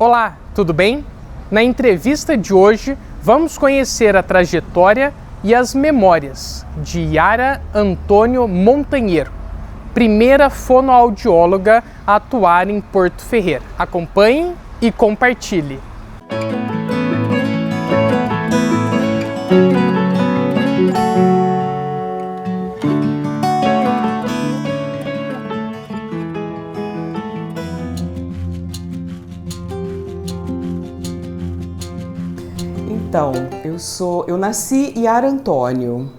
Olá, tudo bem? Na entrevista de hoje, vamos conhecer a trajetória e as memórias de Yara Antônio Montanheiro, primeira fonoaudióloga a atuar em Porto Ferreira. Acompanhe e compartilhe. Então, eu nasci Yara Antônio,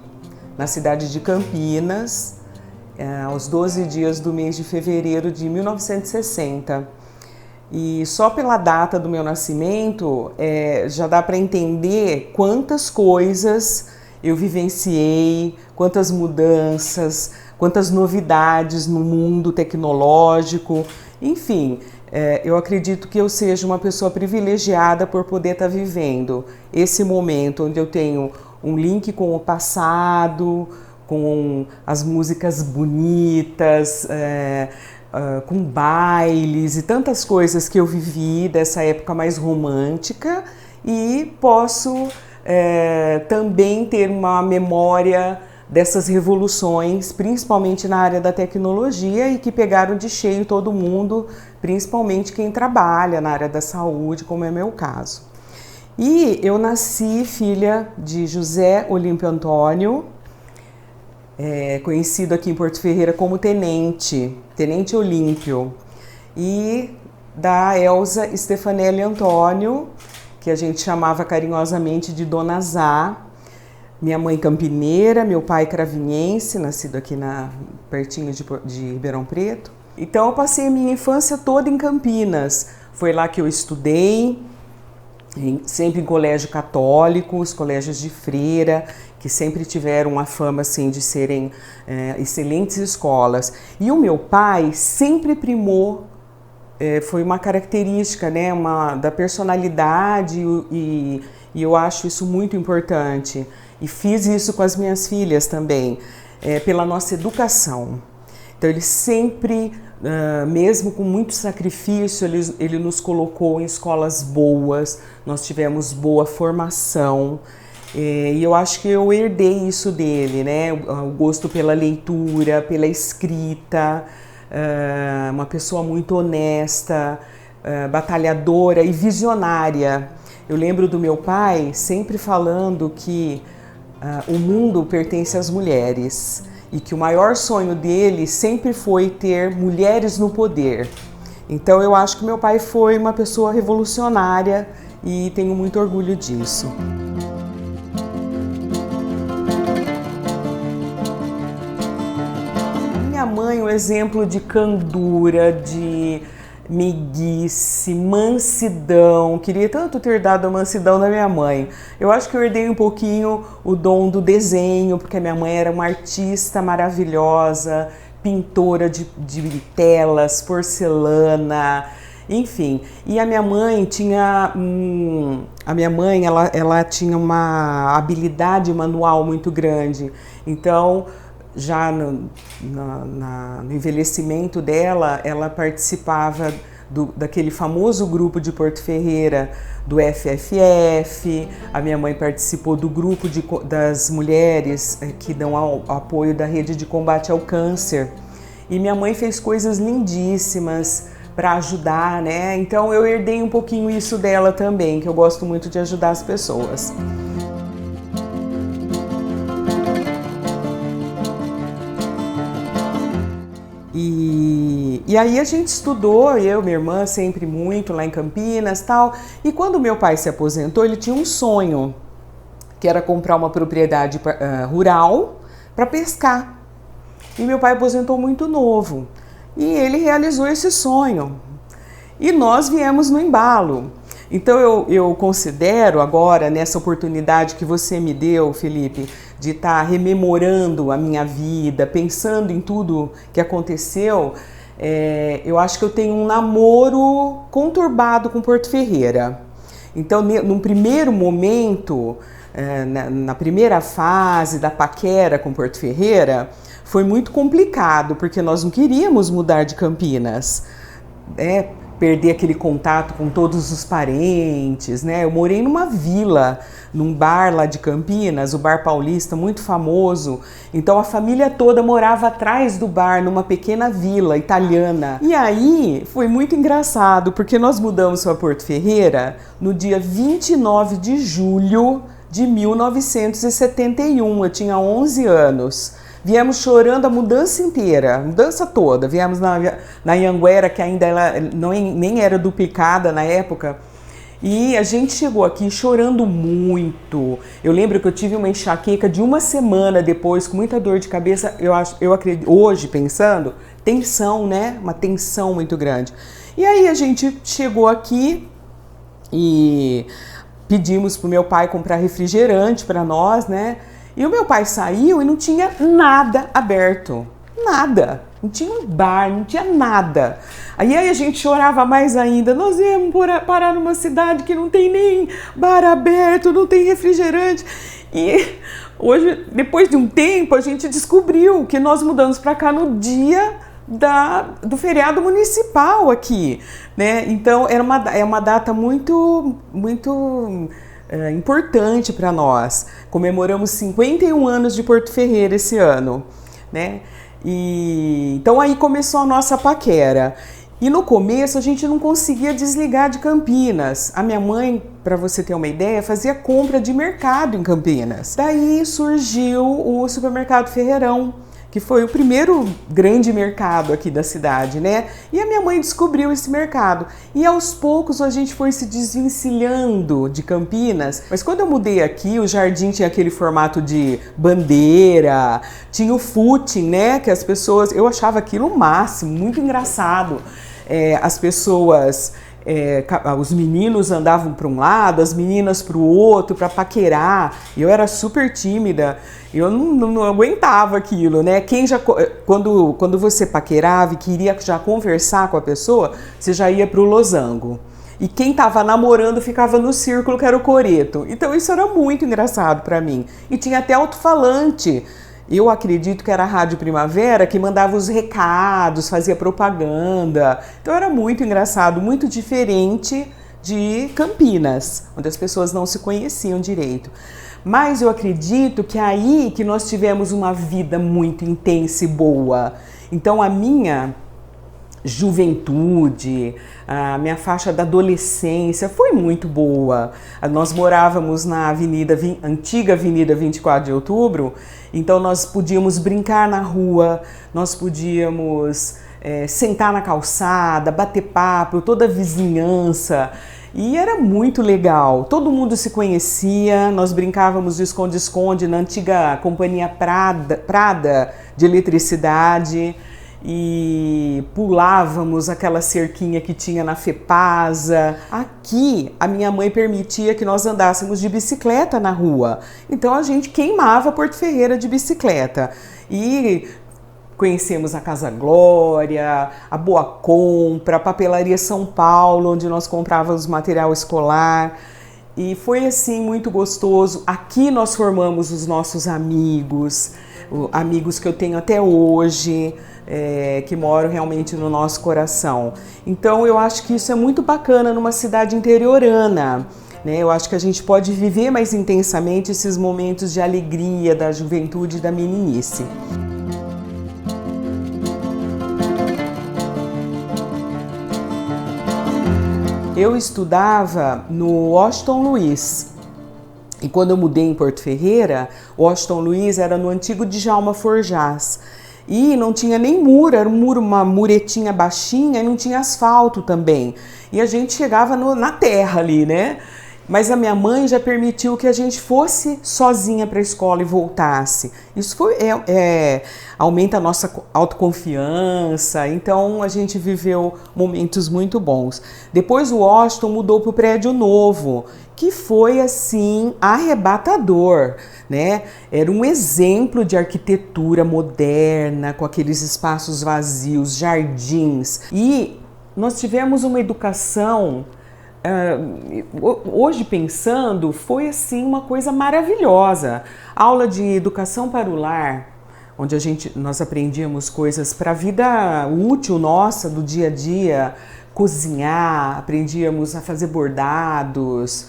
na cidade de Campinas, aos 12 dias do mês de fevereiro de 1960. E só pela data do meu nascimento, já dá para entender quantas coisas eu vivenciei, quantas mudanças, quantas novidades no mundo tecnológico, enfim. Eu acredito que eu seja uma pessoa privilegiada por poder estar vivendo esse momento onde eu tenho um link com o passado, com as músicas bonitas, com bailes e tantas coisas que eu vivi dessa época mais romântica, e posso também ter uma memória dessas revoluções, principalmente na área da tecnologia, e que pegaram de cheio todo mundo, principalmente quem trabalha na área da saúde, como é meu caso. E eu nasci filha de José Olímpio Antônio, conhecido aqui em Porto Ferreira como Tenente Olímpio, e da Elza Stefanelli Antônio, que a gente chamava carinhosamente de Dona Zá. Minha mãe campineira, meu pai cravinhense, nascido aqui pertinho de Ribeirão Preto. Então eu passei a minha infância toda em Campinas. Foi lá que eu estudei, sempre em colégio católico, os colégios de freira, que sempre tiveram uma fama assim, de serem excelentes escolas. E o meu pai sempre primou, foi uma característica, né, da personalidade, e eu acho isso muito importante. E fiz isso com as minhas filhas também, pela nossa educação. Então ele sempre, mesmo com muito sacrifício, ele nos colocou em escolas boas, nós tivemos boa formação, e eu acho que eu herdei isso dele, né? O gosto pela leitura, pela escrita, uma pessoa muito honesta, batalhadora e visionária. Eu lembro do meu pai sempre falando que o mundo pertence às mulheres e que o maior sonho dele sempre foi ter mulheres no poder. Então eu acho que meu pai foi uma pessoa revolucionária e tenho muito orgulho disso. Minha mãe, um exemplo de candura, de meiguice, mansidão. Queria tanto ter dado a mansidão da minha mãe. Eu acho que eu herdei um pouquinho o dom do desenho, porque a minha mãe era uma artista maravilhosa, pintora de telas, porcelana, enfim. E a minha mãe tinha ela tinha uma habilidade manual muito grande. Então, já no envelhecimento dela, ela participava daquele famoso grupo de Porto Ferreira, do FFF. A minha mãe participou do grupo das mulheres que dão apoio da rede de combate ao câncer. E minha mãe fez coisas lindíssimas para ajudar, né? Então eu herdei um pouquinho isso dela também, que eu gosto muito de ajudar as pessoas. E aí a gente estudou, eu e minha irmã, sempre muito lá em Campinas, tal. E quando meu pai se aposentou, ele tinha um sonho, que era comprar uma propriedade rural para pescar. E meu pai aposentou muito novo. E ele realizou esse sonho. E nós viemos no embalo. Então eu considero agora, nessa oportunidade que você me deu, Felipe, de estar rememorando a minha vida, pensando em tudo que aconteceu, eu acho que eu tenho um namoro conturbado com Porto Ferreira. Então, num primeiro momento, na primeira fase da paquera com Porto Ferreira, foi muito complicado, porque nós não queríamos mudar de Campinas. perder aquele contato com todos os parentes, né? Eu morei numa vila, num bar lá de Campinas, o Bar Paulista, muito famoso. Então a família toda morava atrás do bar, numa pequena vila italiana. E aí foi muito engraçado, porque nós mudamos para Porto Ferreira no dia 29 de julho de 1971. Eu tinha 11 anos. Viemos chorando a mudança inteira, a mudança toda. Viemos na Anhanguera, que ainda nem era duplicada na época. E a gente chegou aqui chorando muito. Eu lembro que eu tive uma enxaqueca de uma semana depois, com muita dor de cabeça. Eu acredito, hoje pensando, tensão, né? Uma tensão muito grande. E aí a gente chegou aqui e pedimos pro meu pai comprar refrigerante para nós, né? E o meu pai saiu e não tinha nada aberto, nada, não tinha um bar, não tinha nada. Aí a gente chorava mais ainda, nós íamos parar numa cidade que não tem nem bar aberto, não tem refrigerante. E hoje, depois de um tempo, a gente descobriu que nós mudamos para cá no dia do feriado municipal aqui, né? Então é uma data muito importante para nós. Comemoramos 51 anos de Porto Ferreira esse ano, né? E então aí começou a nossa paquera. E no começo a gente não conseguia desligar de Campinas. A minha mãe, para você ter uma ideia, fazia compra de mercado em Campinas. Daí surgiu o Supermercado Ferreirão, que foi o primeiro grande mercado aqui da cidade, né? E a minha mãe descobriu esse mercado. E aos poucos a gente foi se desvencilhando de Campinas. Mas quando eu mudei aqui, o jardim tinha aquele formato de bandeira, tinha o footing, né? Que as pessoas... Eu achava aquilo o máximo, muito engraçado. As pessoas... os meninos andavam para um lado, as meninas para o outro, para paquerar. Eu era super tímida, eu não aguentava aquilo, né? Quando você paquerava e queria já conversar com a pessoa, você já ia para o losango. E quem estava namorando ficava no círculo, que era o coreto. Então isso era muito engraçado para mim. E tinha até alto-falante. Eu acredito que era a Rádio Primavera que mandava os recados, fazia propaganda. Então era muito engraçado, muito diferente de Campinas, onde as pessoas não se conheciam direito. Mas eu acredito que é aí que nós tivemos uma vida muito intensa e boa. Então a minha juventude, a minha faixa da adolescência foi muito boa. Nós morávamos na antiga Avenida 24 de Outubro, então nós podíamos brincar na rua, nós podíamos sentar na calçada, bater papo, toda a vizinhança. E era muito legal, todo mundo se conhecia, nós brincávamos de esconde-esconde na antiga Companhia Prada de Eletricidade e pulávamos aquela cerquinha que tinha na Fepasa. Aqui a minha mãe permitia que nós andássemos de bicicleta na rua, então a gente queimava Porto Ferreira de bicicleta e conhecemos a Casa Glória, a Boa Compra, a Papelaria São Paulo, onde nós comprávamos material escolar. E foi assim muito gostoso. Aqui nós formamos os nossos amigos, amigos que eu tenho até hoje, que moram realmente no nosso coração. Então eu acho que isso é muito bacana numa cidade interiorana. Eu acho que a gente pode viver mais intensamente esses momentos de alegria da juventude e da meninice. Eu estudava no Washington Luiz, e quando eu mudei em Porto Ferreira, o Washington Luiz era no antigo Djalma Forjás, e não tinha nem muro, era uma muretinha baixinha e não tinha asfalto também, e a gente chegava na terra ali, né? Mas a minha mãe já permitiu que a gente fosse sozinha para a escola e voltasse. Isso aumenta a nossa autoconfiança, então a gente viveu momentos muito bons. Depois o Washington mudou para o prédio novo, que foi assim arrebatador, né? Era um exemplo de arquitetura moderna, com aqueles espaços vazios, jardins. E nós tivemos uma educação... hoje pensando, foi assim uma coisa maravilhosa. Aula de educação para o lar, onde nós aprendíamos coisas para a vida útil nossa, do dia a dia, cozinhar, aprendíamos a fazer bordados,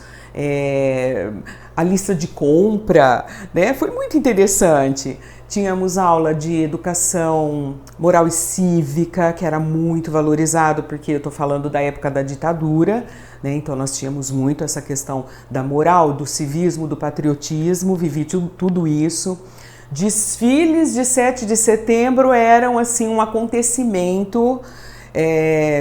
a lista de compra, né? Foi muito interessante. Tínhamos aula de educação moral e cívica, que era muito valorizado, porque eu estou falando da época da ditadura, né? Então nós tínhamos muito essa questão da moral, do civismo, do patriotismo, vivi tudo isso. Desfiles de 7 de setembro eram assim um acontecimento,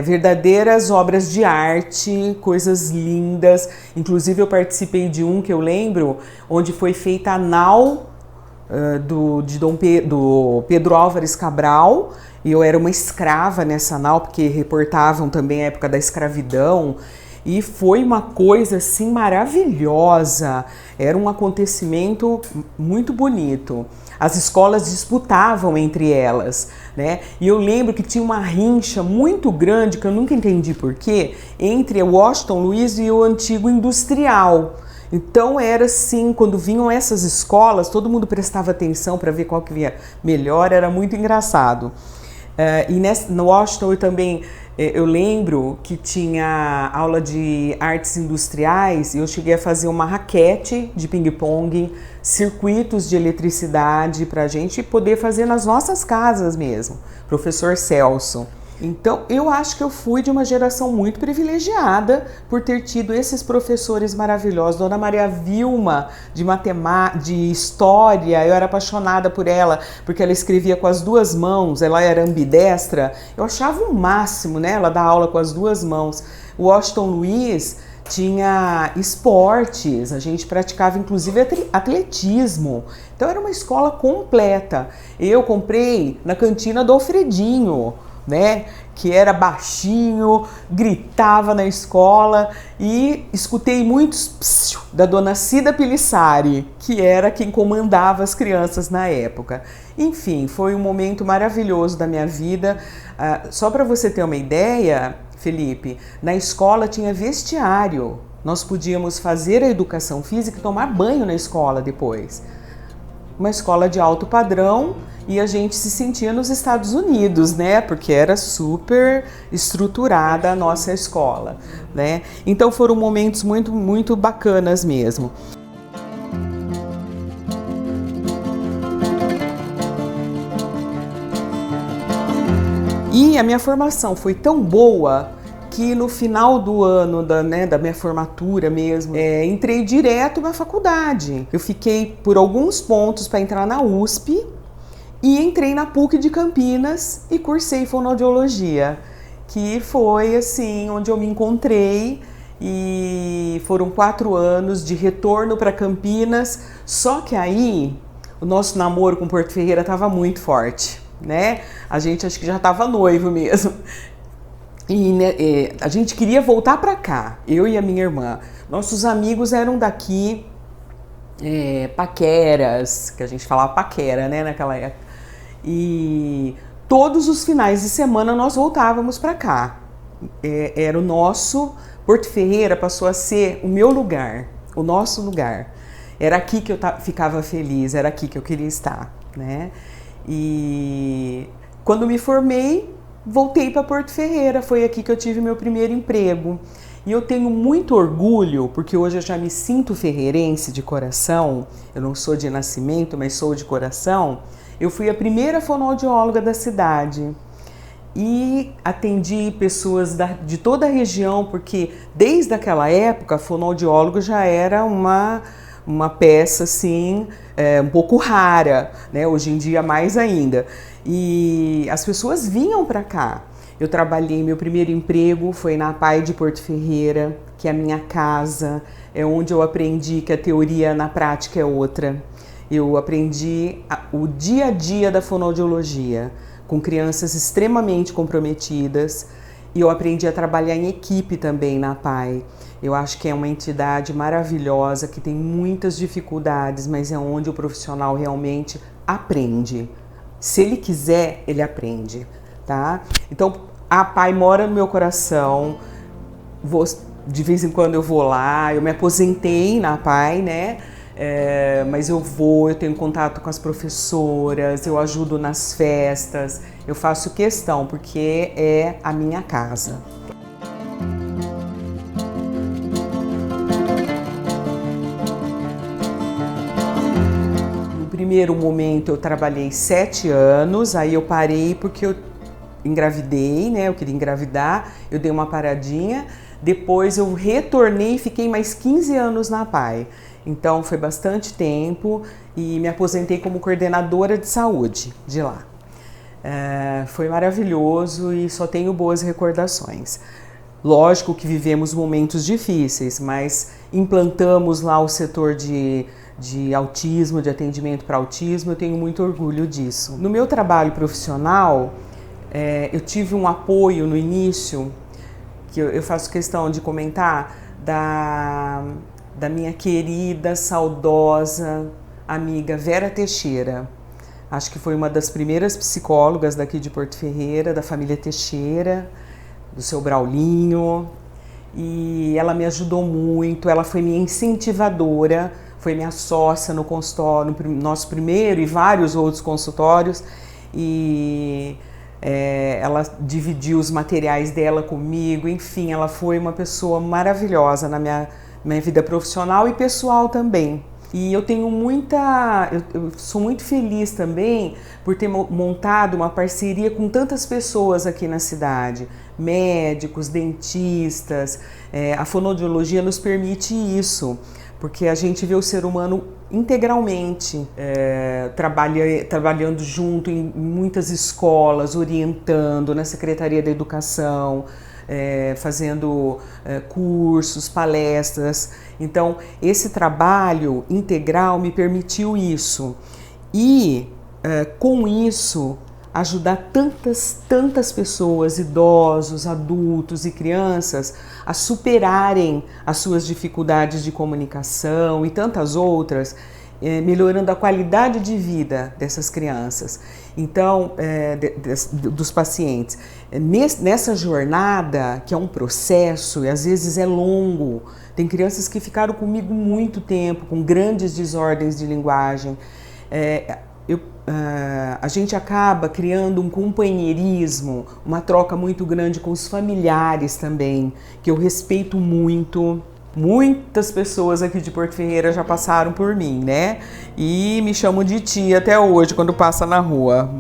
verdadeiras obras de arte, coisas lindas. Inclusive eu participei de um que eu lembro, onde foi feita a nau do Pedro Álvares Cabral, e eu era uma escrava nessa nau, porque reportavam também a época da escravidão, e foi uma coisa assim maravilhosa, era um acontecimento muito bonito. As escolas disputavam entre elas, né? E eu lembro que tinha uma rincha muito grande, que eu nunca entendi porquê, entre o Washington Luiz e o antigo Industrial. Então era assim, quando vinham essas escolas, todo mundo prestava atenção para ver qual que vinha melhor, era muito engraçado. No Washington eu lembro que tinha aula de artes industriais e eu cheguei a fazer uma raquete de ping-pong, circuitos de eletricidade para a gente poder fazer nas nossas casas mesmo, professor Celso. Então, eu acho que eu fui de uma geração muito privilegiada por ter tido esses professores maravilhosos. Dona Maria Vilma, de matemática, de história, eu era apaixonada por ela, porque ela escrevia com as duas mãos, ela era ambidestra. Eu achava o máximo, né, ela dar aula com as duas mãos. O Washington Luiz tinha esportes, a gente praticava inclusive atletismo. Então, era uma escola completa. Eu comprei na cantina do Alfredinho, né, que era baixinho, gritava na escola, e escutei muitos psiu da dona Cida Pelissari, que era quem comandava as crianças na época. Enfim, foi um momento maravilhoso da minha vida. Só para você ter uma ideia, Felipe, na escola tinha vestiário, nós podíamos fazer a educação física e tomar banho na escola depois. Uma escola de alto padrão, e a gente se sentia nos Estados Unidos, né? Porque era super estruturada a nossa escola, né? Então foram momentos muito, muito bacanas mesmo. E a minha formação foi tão boa que no final do ano da minha formatura mesmo, entrei direto na faculdade. Eu fiquei por alguns pontos para entrar na USP e entrei na PUC de Campinas e cursei fonoaudiologia, que foi assim onde eu me encontrei, e foram 4 anos de retorno para Campinas. Só que aí o nosso namoro com Porto Ferreira estava muito forte, né? A gente acho que já estava noivo mesmo. E a gente queria voltar para cá, eu e a minha irmã. Nossos amigos eram daqui, paqueras, que a gente falava paquera, né, naquela época. E todos os finais de semana nós voltávamos para cá. Era o nosso, Porto Ferreira passou a ser o meu lugar, o nosso lugar. Era aqui que eu ficava feliz, era aqui que eu queria estar, né? E quando me formei, voltei para Porto Ferreira, foi aqui que eu tive meu primeiro emprego. E eu tenho muito orgulho, porque hoje eu já me sinto ferreirense de coração, eu não sou de nascimento, mas sou de coração. Eu fui a primeira fonoaudióloga da cidade e atendi pessoas de toda a região, porque desde aquela época, fonoaudiólogo já era uma peça assim, um pouco rara, né? Hoje em dia mais ainda. E as pessoas vinham para cá. Eu trabalhei, meu primeiro emprego foi na APAE de Porto Ferreira, que é a minha casa, é onde eu aprendi que a teoria na prática é outra. Eu aprendi o dia a dia da fonoaudiologia, com crianças extremamente comprometidas, e eu aprendi a trabalhar em equipe também na APAE. Eu acho que é uma entidade maravilhosa, que tem muitas dificuldades, mas é onde o profissional realmente aprende. Se ele quiser, ele aprende, tá? Então, a APAE mora no meu coração, de vez em quando eu vou lá, eu me aposentei na APAE, né? Mas eu tenho contato com as professoras, eu ajudo nas festas, eu faço questão, porque é a minha casa. primeiro momento eu trabalhei 7 anos, aí eu parei porque eu engravidei, né? Eu queria engravidar, eu dei uma paradinha. Depois eu retornei e fiquei mais 15 anos na APAE. Então foi bastante tempo e me aposentei como coordenadora de saúde de lá. Foi maravilhoso e só tenho boas recordações. Lógico que vivemos momentos difíceis, mas implantamos lá o setor de autismo, de atendimento para autismo, eu tenho muito orgulho disso. No meu trabalho profissional, eu tive um apoio no início, que eu faço questão de comentar, da minha querida, saudosa amiga Vera Teixeira. Acho que foi uma das primeiras psicólogas daqui de Porto Ferreira, da família Teixeira, do seu Braulinho, e ela me ajudou muito, ela foi minha incentivadora, foi minha sócia no consultório, no nosso primeiro e vários outros consultórios, e ela dividiu os materiais dela comigo, enfim, ela foi uma pessoa maravilhosa na minha vida profissional e pessoal também. E eu tenho eu sou muito feliz também por ter montado uma parceria com tantas pessoas aqui na cidade, médicos, dentistas. A fonoaudiologia nos permite isso, porque a gente vê o ser humano integralmente, trabalhando junto em muitas escolas, orientando na Secretaria da Educação, fazendo cursos, palestras. Então, esse trabalho integral me permitiu isso. E, com isso, ajudar tantas pessoas, idosos, adultos e crianças, a superarem as suas dificuldades de comunicação e tantas outras, melhorando a qualidade de vida dessas crianças, então, dos pacientes. Nessa jornada, que é um processo e às vezes é longo, tem crianças que ficaram comigo muito tempo, com grandes desordens de linguagem. A gente acaba criando um companheirismo, uma troca muito grande com os familiares também, que eu respeito muito. Muitas pessoas aqui de Porto Ferreira já passaram por mim, né? E me chamam de tia até hoje quando passa na rua.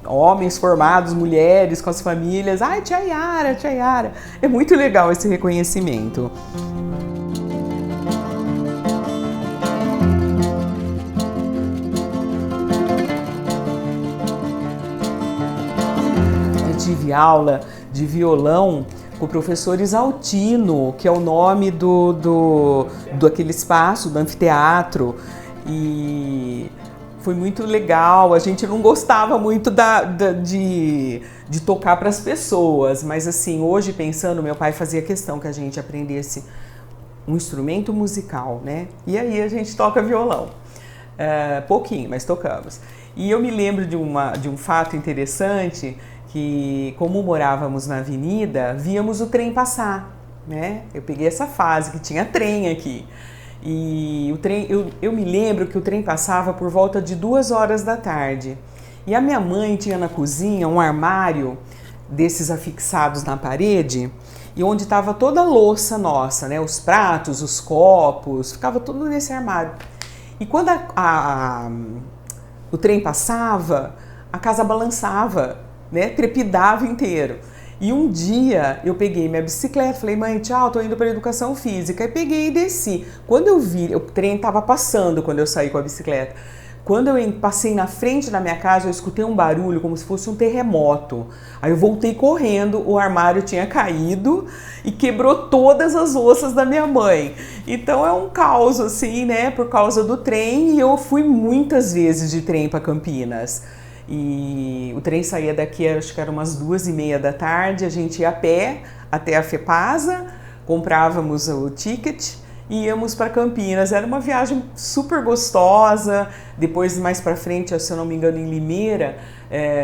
Homens formados, mulheres com as famílias. Ai, tia Yara, tia Yara. É muito legal esse reconhecimento. Eu tive aula de violão com o professor Isaltino, que é o nome do aquele espaço, do anfiteatro, e foi muito legal. A gente não gostava muito de tocar para as pessoas, mas assim, hoje pensando, meu pai fazia questão que a gente aprendesse um instrumento musical, né? E aí a gente toca violão, pouquinho, mas tocamos. E eu me lembro de um fato interessante, que como morávamos na avenida, víamos o trem passar, né? Eu peguei essa fase que tinha trem aqui. E o trem, eu me lembro que o trem passava por volta de 2 horas da tarde. E a minha mãe tinha na cozinha um armário desses afixados na parede, e onde estava toda a louça nossa, né? Os pratos, os copos, ficava tudo nesse armário. E quando o trem passava, a casa balançava, né? Trepidava inteiro. E um dia eu peguei minha bicicleta, falei, mãe, tchau, tô indo para educação física. E peguei e desci. Quando eu vi, o trem estava passando quando eu saí com a bicicleta. Quando eu passei na frente da minha casa, eu escutei um barulho como se fosse um terremoto. Aí eu voltei correndo, o armário tinha caído e quebrou todas as louças da minha mãe. Então é um caos assim, né, por causa do trem. E eu fui muitas vezes de trem para Campinas. E o trem saía daqui, acho que era umas 2h30 da tarde, a gente ia a pé até a FEPASA, comprávamos o ticket e íamos para Campinas. Era uma viagem super gostosa. Depois, mais para frente, se eu não me engano, em Limeira,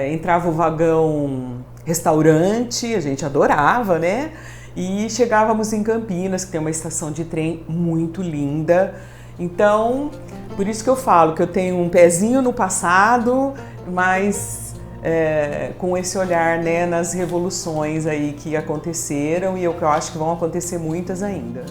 entrava o vagão restaurante, a gente adorava, né? E chegávamos em Campinas, que tem uma estação de trem muito linda. Então, por isso que eu falo que eu tenho um pezinho no passado, mas com esse olhar, né, nas revoluções aí que aconteceram e eu acho que vão acontecer muitas ainda.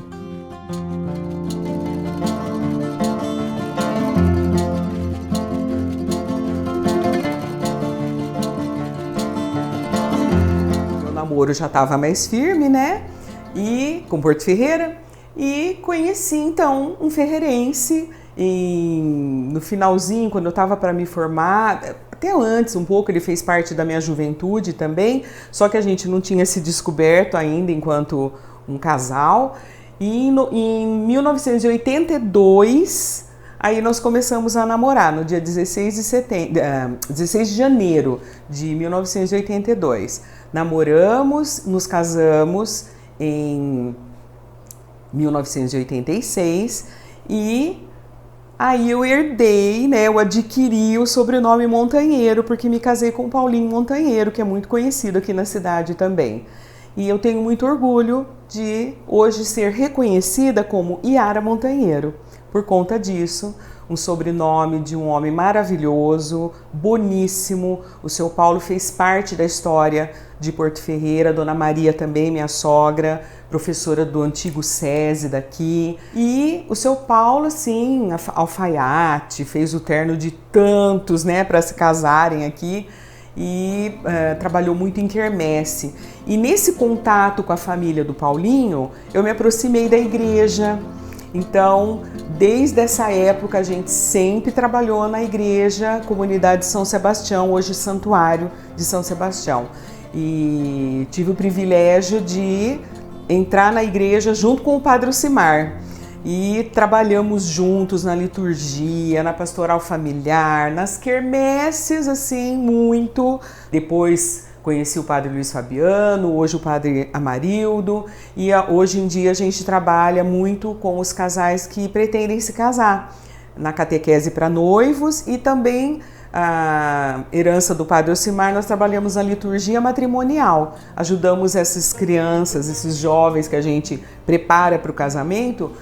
namoro já estava mais firme, né? E com Porto Ferreira. E conheci então um ferreirense no finalzinho, quando eu estava para me formar, até antes um pouco, ele fez parte da minha juventude também, só que a gente não tinha se descoberto ainda enquanto um casal. E em 1982, aí nós começamos a namorar, no dia 16 de janeiro de 1982. Namoramos, nos casamos em 1986 e aí eu herdei, né, eu adquiri o sobrenome Montanheiro porque me casei com o Paulinho Montanheiro, que é muito conhecido aqui na cidade também. E eu tenho muito orgulho de hoje ser reconhecida como Yara Montanheiro. Por conta disso, um sobrenome de um homem maravilhoso, boníssimo. O seu Paulo fez parte da história de Porto Ferreira, Dona Maria também, minha sogra, professora do antigo SESI daqui. E o seu Paulo, assim, alfaiate, fez o terno de tantos, né, para se casarem aqui. E trabalhou muito em quermesse. E nesse contato com a família do Paulinho, eu me aproximei da igreja. Então, desde essa época, a gente sempre trabalhou na igreja, comunidade São Sebastião, hoje Santuário de São Sebastião. E tive o privilégio de entrar na igreja junto com o Padre Ocimar. E trabalhamos juntos na liturgia, na pastoral familiar, nas quermesses, assim, muito. Depois conheci o Padre Luiz Fabiano, hoje o Padre Amarildo, e hoje em dia a gente trabalha muito com os casais que pretendem se casar, na catequese para noivos e também a herança do Padre Ocimar, nós trabalhamos na liturgia matrimonial, ajudamos essas crianças, esses jovens que a gente prepara para o casamento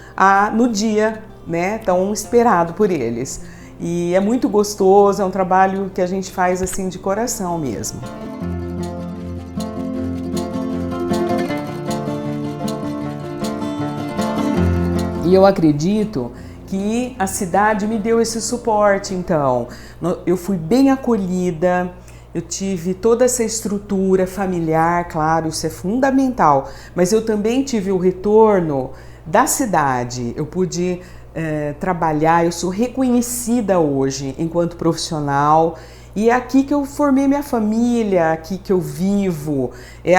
no dia, né, tão esperado por eles. E é muito gostoso, é um trabalho que a gente faz assim de coração mesmo. E eu acredito que a cidade me deu esse suporte, então. Eu fui bem acolhida, eu tive toda essa estrutura familiar, claro, isso é fundamental, mas eu também tive o retorno da cidade, eu pude trabalhar, eu sou reconhecida hoje enquanto profissional, e é aqui que eu formei minha família, aqui que eu vivo, é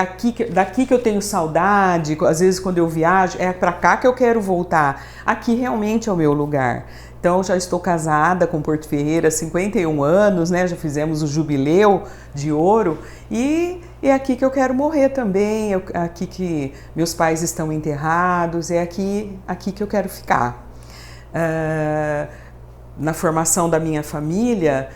daqui que eu tenho saudade, às vezes quando eu viajo, é para cá que eu quero voltar. Aqui realmente é o meu lugar. Então já estou casada com Porto Ferreira há 51 anos, né? Já fizemos o jubileu de ouro e é aqui que eu quero morrer também, é aqui que meus pais estão enterrados, é aqui que eu quero ficar. Na formação da minha família,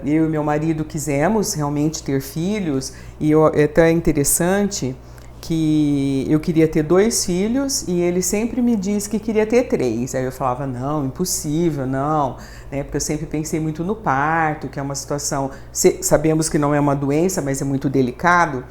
eu e meu marido quisemos realmente ter filhos e é até interessante que eu queria ter 2 filhos e ele sempre me disse que queria ter 3. Aí eu falava, não, impossível, não, né? Porque eu sempre pensei muito no parto, que é uma situação, sabemos que não é uma doença, mas é muito delicado.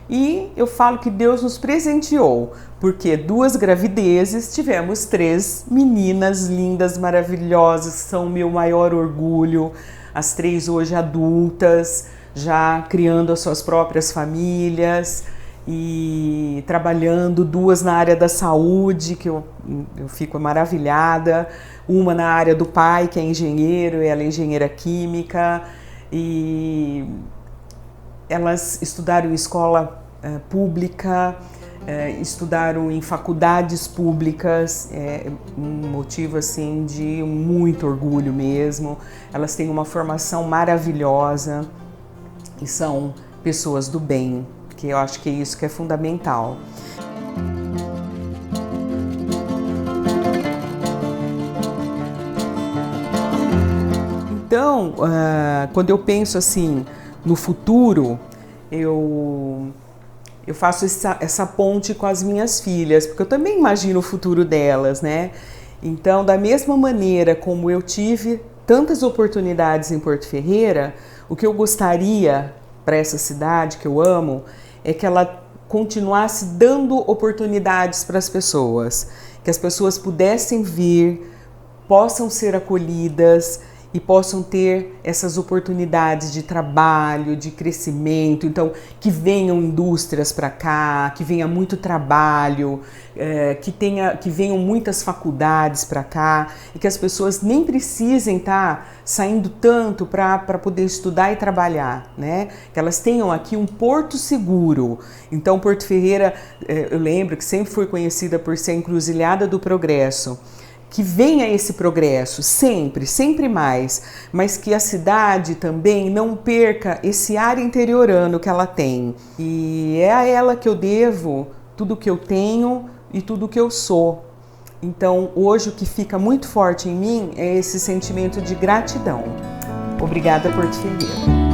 E eu falo que Deus nos presenteou, porque 2 gravidezes, tivemos 3 meninas lindas, maravilhosas, que são o meu maior orgulho. As 3 hoje adultas, já criando as suas próprias famílias e trabalhando, 2 na área da saúde, que eu fico maravilhada, uma na área do pai, que é engenheiro, ela é engenheira química, e elas estudaram em escola pública, estudaram em faculdades públicas, um motivo assim de muito orgulho mesmo. Elas têm uma formação maravilhosa e são pessoas do bem, que eu acho que é isso que é fundamental. Então, quando eu penso assim no futuro, eu faço essa ponte com as minhas filhas, porque eu também imagino o futuro delas, né? Então, da mesma maneira como eu tive tantas oportunidades em Porto Ferreira, o que eu gostaria para essa cidade que eu amo é que ela continuasse dando oportunidades para as pessoas, que as pessoas pudessem vir, possam ser acolhidas e possam ter essas oportunidades de trabalho, de crescimento. Então, que venham indústrias para cá, que venha muito trabalho, que venham muitas faculdades para cá e que as pessoas nem precisem estar saindo tanto para poder estudar e trabalhar, né? Que elas tenham aqui um porto seguro. Então, Porto Ferreira, eu lembro que sempre foi conhecida por ser a encruzilhada do progresso. Que venha esse progresso, sempre, sempre mais, mas que a cidade também não perca esse ar interiorano que ela tem. E é a ela que eu devo tudo que eu tenho e tudo que eu sou. Então, hoje o que fica muito forte em mim é esse sentimento de gratidão. Obrigada, Porto Ferreira.